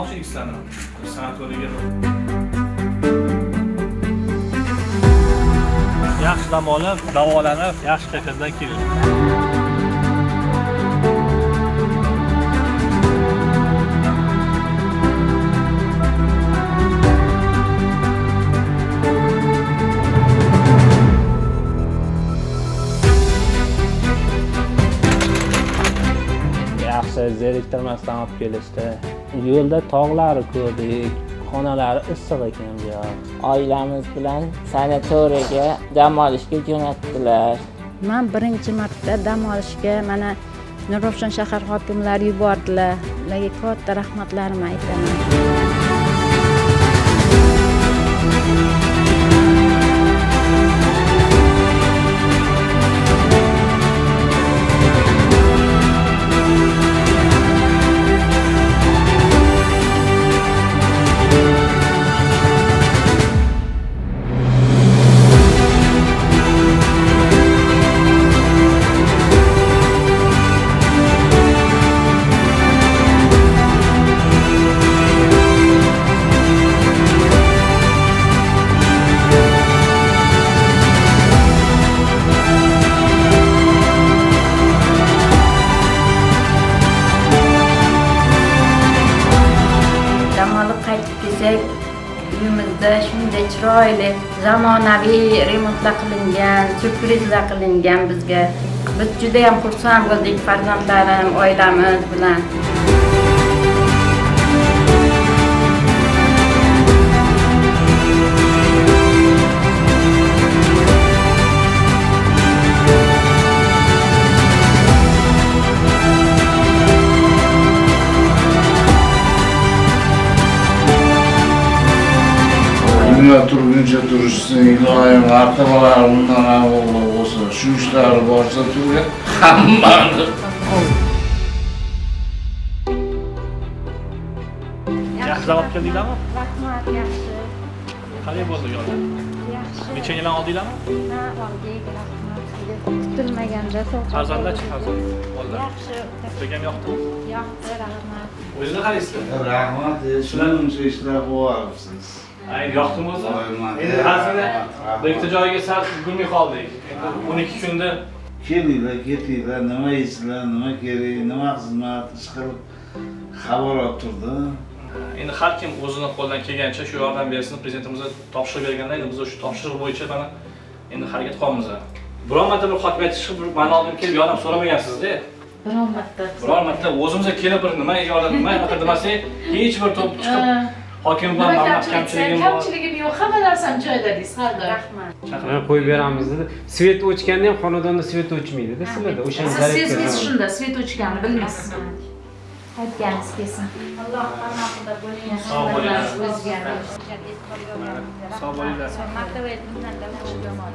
kelmoqchidik sizlarni. Sanatoriyaga. Yaxshi dam olib, davolanib, yaxshi qaytadan keling. Yaxshi zeriktirmasdan olib kelishdi. Yo'lda tog'larni ko'rdik, xonalari issiq ekan bu yoq. Oilamiz bilan sanatoriyaga dam olishga jo'natdilar. Men birinchi marta dam olishga mana Nurafshon shahar hokimlari yubordilar. Ularga katta rahmatlarimni aytaman. Qaytib kelsak, uyimizda shunday chiroyli, zamonaviy remontlar qilingan, syurprizlar qilingan bizga. Biz juda ham xursand bo'ldik farzandlarim, oilamiz bilan. Turguncha turishsin, iloyim artabalar undan avval bo'lsa, shu ishlari borsa turgan hammani. Yaxshi javob keldinglarmi? Rahmat, yaxshi. Qanday bo'ldi yo'lda? Yaxshi. Necha yildan oldinglarmi? Ha, oldik, rahmat. Kutilmaganda Farzandlar-chi farzand? Bolalar. Yaxshi. O'qigam yoqdimi? Yoqdi, rahmat. O'zingiz qaraysizlar? Rahmat, shular uncha ishlar qilyapsiz. Ay, yoqdimi o'zi? Endi hazina bir ikkita joyiga sal ulgurmay qoldik. 12 kunda Kelinglar, ketinglar, nima yeysizlar, nima kerak, nima xizmat, ish qilib xabar olib turdi. endi har kim o'zini qo'ldan kelgancha shu yordam bersin. Prezidentimizga topshiriq berganda endi biz shu topshiriq bo'yicha mana endi harakat qilamiz. Biror marta bir hokimiyat chiqib meni oldim kelib yordam so'ramagansiz-da. Biror marta o'zimizga kelib bir nima yordam nima haqida demasak, hech bir to'p chiqib hokim bilan ma'lumot kamchiligim yo'q, hamma narsani joyidasiz, har doim. Rahmat. Qo'yib beramiz dedi. Svet o'chganda ham xonadonda svet o'chmaydi-da sizlarda. O'shani Siz sezgingiz shunda, svet o'chganini bilmaysiz. Qaytganingiz kelsin. Alloh panohida bo'ling. Sog' bo'linglar. O'zgardi. Sog' bo'linglar. Martaba aytdim, minnatdorlik qilaman.